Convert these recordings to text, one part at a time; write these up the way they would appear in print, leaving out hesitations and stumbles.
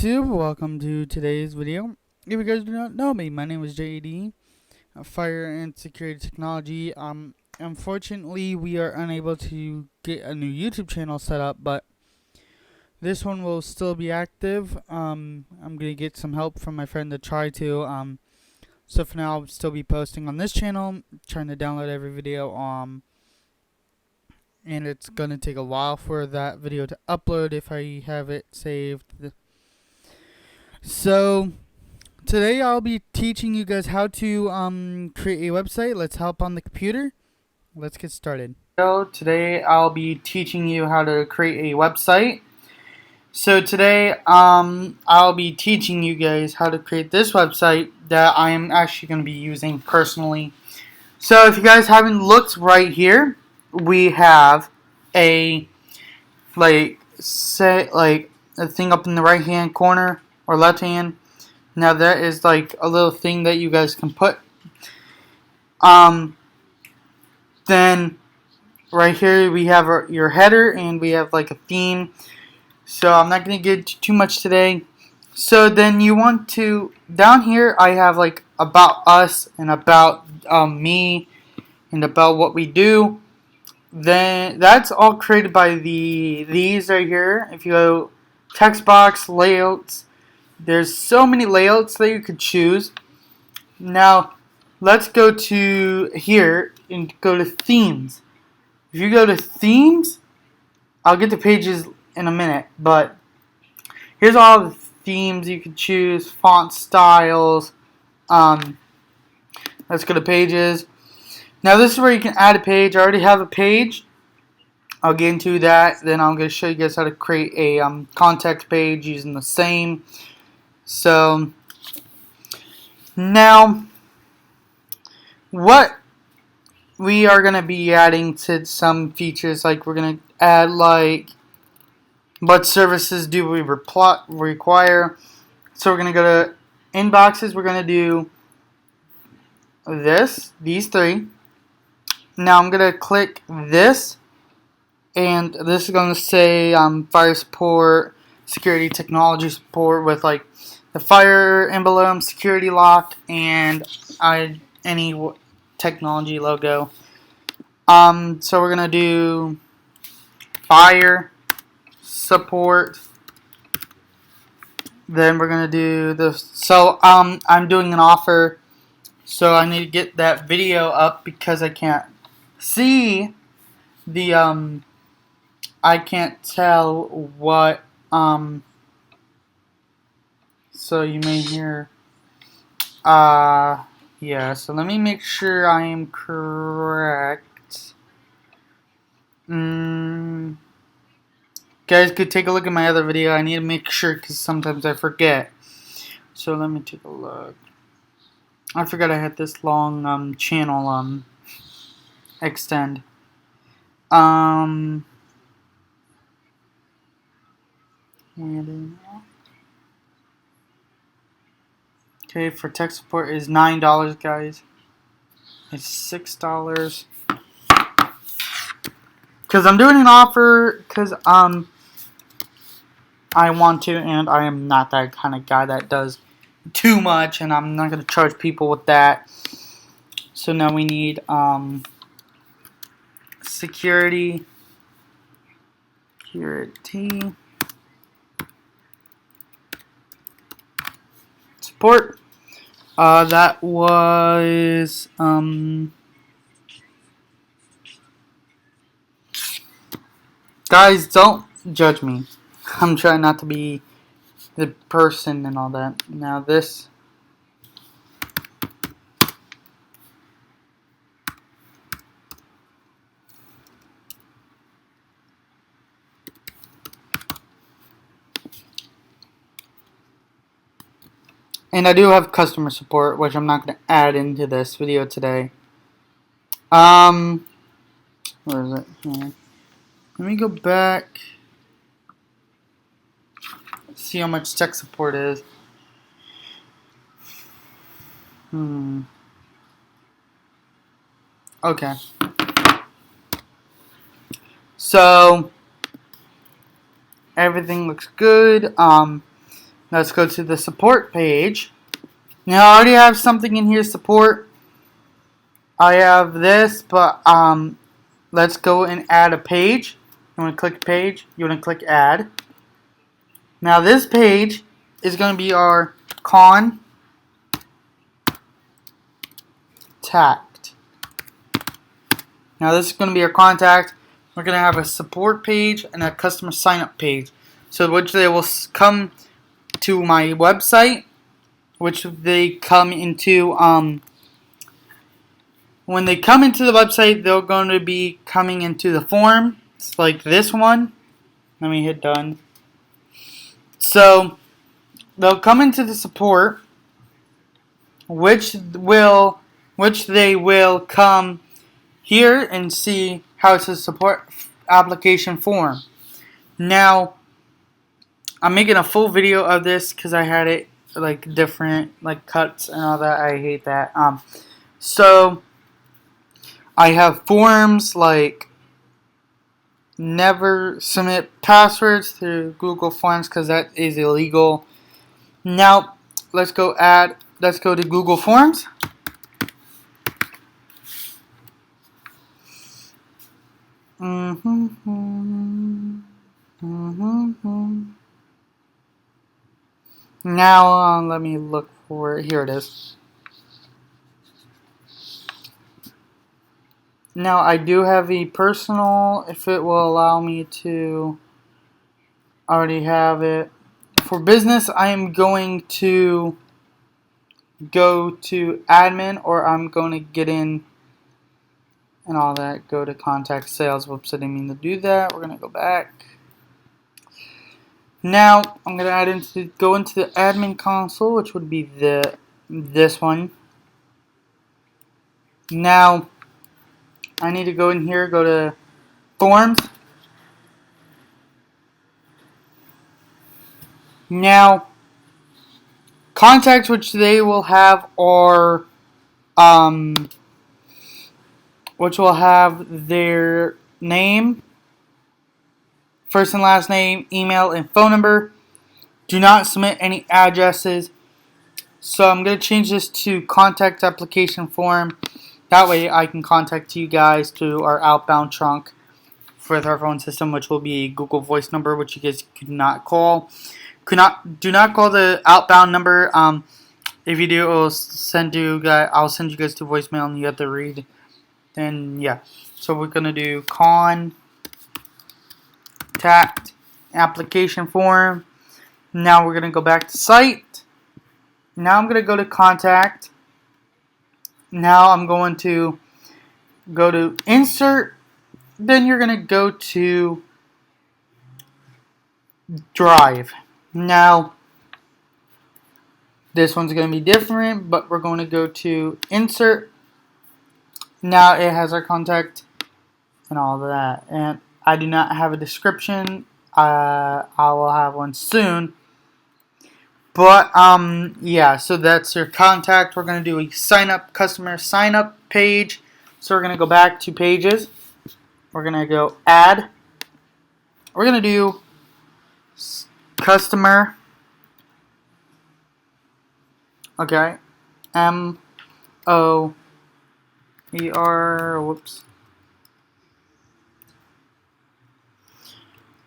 YouTube? Welcome to today's video. If you guys do not know me, my name is JD, Fire and Security Technology. Unfortunately, we are unable to get a new YouTube channel set up, but this one will still be active. I'm gonna get some help from my friend to try to. So for now, I'll still be posting on this channel, trying to download every video. And it's gonna take a while for that video to upload if I have it saved. So today I'll be teaching you guys how to create a website. Let's help on the computer. Let's get started. So today I'll be teaching you how to create a website. So today I'll be teaching you guys how to create this website that I am actually going to be using personally. So if you guys haven't looked right here, we have a a thing up in the right hand corner or left hand. Now that is like a little thing that you guys can put. Then right here we have your header, and we have like a theme. So I'm not going to get too much today. So then you want to, down here I have like about us and about me and about what we do. Then that's all created by these right here. If you go text box, layouts, there's so many layouts that you could choose. Now let's go to here and go to themes. If you go to themes, I'll get to pages in a minute, but here's all the themes you can choose, font styles. Let's go to pages. Now this is where you can add a page. I already have a page. I'll get into that. Then I'm going to show you guys how to create a contact page using the same. So now what we are going to be adding to some features, like we're going to add like what services do we require. So we're going to go to inboxes. We're going to do these three. Now I'm going to click this, and this is going to say fire support, security technology support with like the fire emblem, security lock, and any technology logo. So we're going to do fire support. Then we're going to do this. So I'm doing an offer, so I need to get that video up because I can't see the I can't tell what so you may hear yeah, so let me make sure I am correct. Guys could take a look at my other video. I need to make sure because sometimes I forget. So let me take a look. I forgot I had this long channel extend. Okay, for tech support is $9, guys. It's $6. Because I'm doing an offer, because I want to, and I am not that kind of guy that does too much, and I'm not going to charge people with that. So now we need security support. That was guys, don't judge me. I'm trying not to be the person and all that. Now this. And I do have customer support, which I'm not going to add into this video today. Where is it? Here. Let me go back. See how much tech support is. Okay. So everything looks good. Let's go to the support page. Now I already have something in here, support. I have this, but let's go and add a page. You want to click page, you want to click add. Now this page is going to be our contact. Now this is going to be our contact. We're going to have a support page and a customer sign up page. So which they will come to my website, which they come into when they come into the website, they're going to be coming into the form. It's like this one. Let me hit done. So they'll come into the support, which they will come here and see how it's a support application form. Now I'm making a full video of this because I had it like different, like cuts and all that. I hate that. So I have forms like never submit passwords through Google Forms because that is illegal. Now let's go to Google Forms. Now let me look for it. Here it is. Now I do have a personal, if it will allow me to. Already have it. For business, I am going to go to admin, or I'm going to get in and all that. Go to contact sales. Whoops, I didn't mean to do that. We're going to go back. Now I'm going to go into the admin console, which would be this one. Now I need to go in here, go to forms. Now contacts which they will have are which will have their name, first and last name, email, and phone number. Do not submit any addresses. So I'm going to change this to contact application form. That way I can contact you guys through our outbound trunk with our phone system, which will be a Google Voice number, which you guys could not call. Do not call the outbound number. If you do, I'll send you guys to voicemail, and you have to read. Then yeah. So we're gonna do contact application form. Now we're gonna go back to site. Now I'm gonna go to contact. Now I'm going to go to insert. Then you're gonna go to drive. Now this one's going to be different, but we're going to go to insert. Now it has our contact and all of that. And I do not have a description. I will have one soon. But yeah, so that's your contact. We're going to do a customer sign up page. So we're going to go back to pages. We're going to go add. We're going to do customer. Okay, MOER, whoops.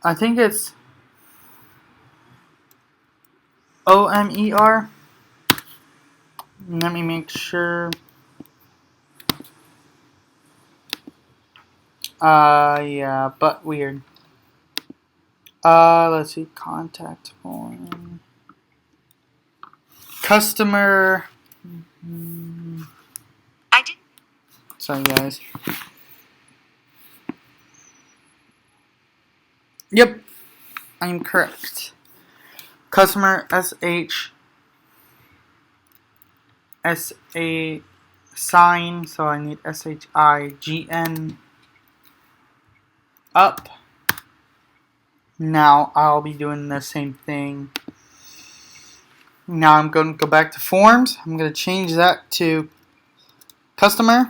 I think it's OMER. Let me make sure. Yeah, but weird. Let's see, contact form. Customer. Sorry, guys. Yep, I'm correct. Customer SHA sign, so I need SHIGN up. Now I'll be doing the same thing. Now I'm going to go back to forms. I'm going to change that to customer.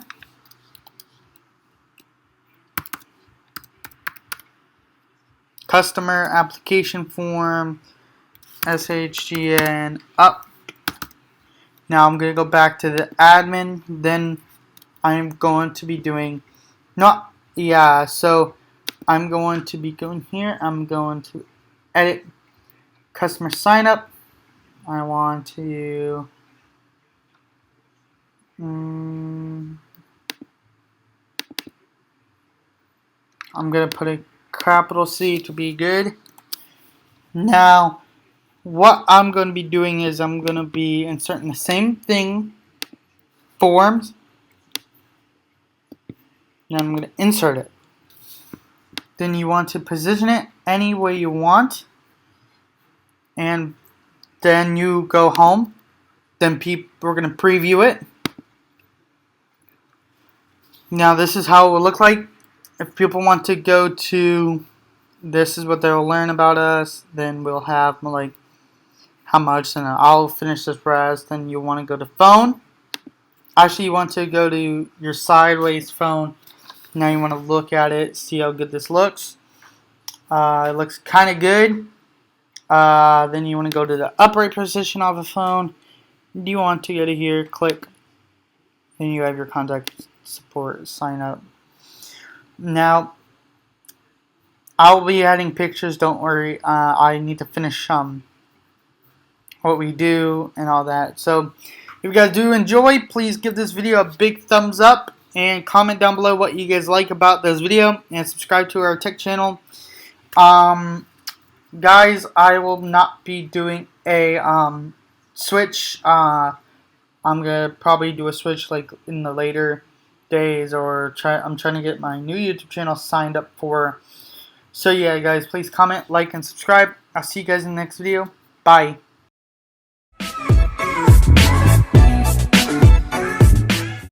Customer application form. SHGN up. Now I'm going to go back to the admin. Then I'm going to be doing, so I'm going to be going here. I'm going to edit customer sign up. I want to I'm going to put a capital C to be good. Now, what I'm going to be doing is I'm going to be inserting the same thing, forms, and I'm going to insert it. Then you want to position it any way you want, and then you go home. Then we're going to preview it. Now this is how it will look like. If people want to go to, this is what they'll learn about us. Then we'll have like how much, and I'll finish this rest. Then you want to go to phone. Actually, you want to go to your sideways phone. Now you want to look at it, see how good this looks. It looks kind of good. Then you want to go to the upright position of the phone. Do you want to go to here, click, then you have your contact support sign up. Now, I'll be adding pictures, don't worry. I need to finish what we do and all that. So, if you guys do enjoy, please give this video a big thumbs up and comment down below what you guys like about this video and subscribe to our tech channel. Guys, I will not be doing a switch. I'm gonna probably do a switch like in the later days, or I'm trying to get my new YouTube channel signed up for. So yeah, guys, please comment, like, and subscribe. I'll see you guys in the next video. Bye.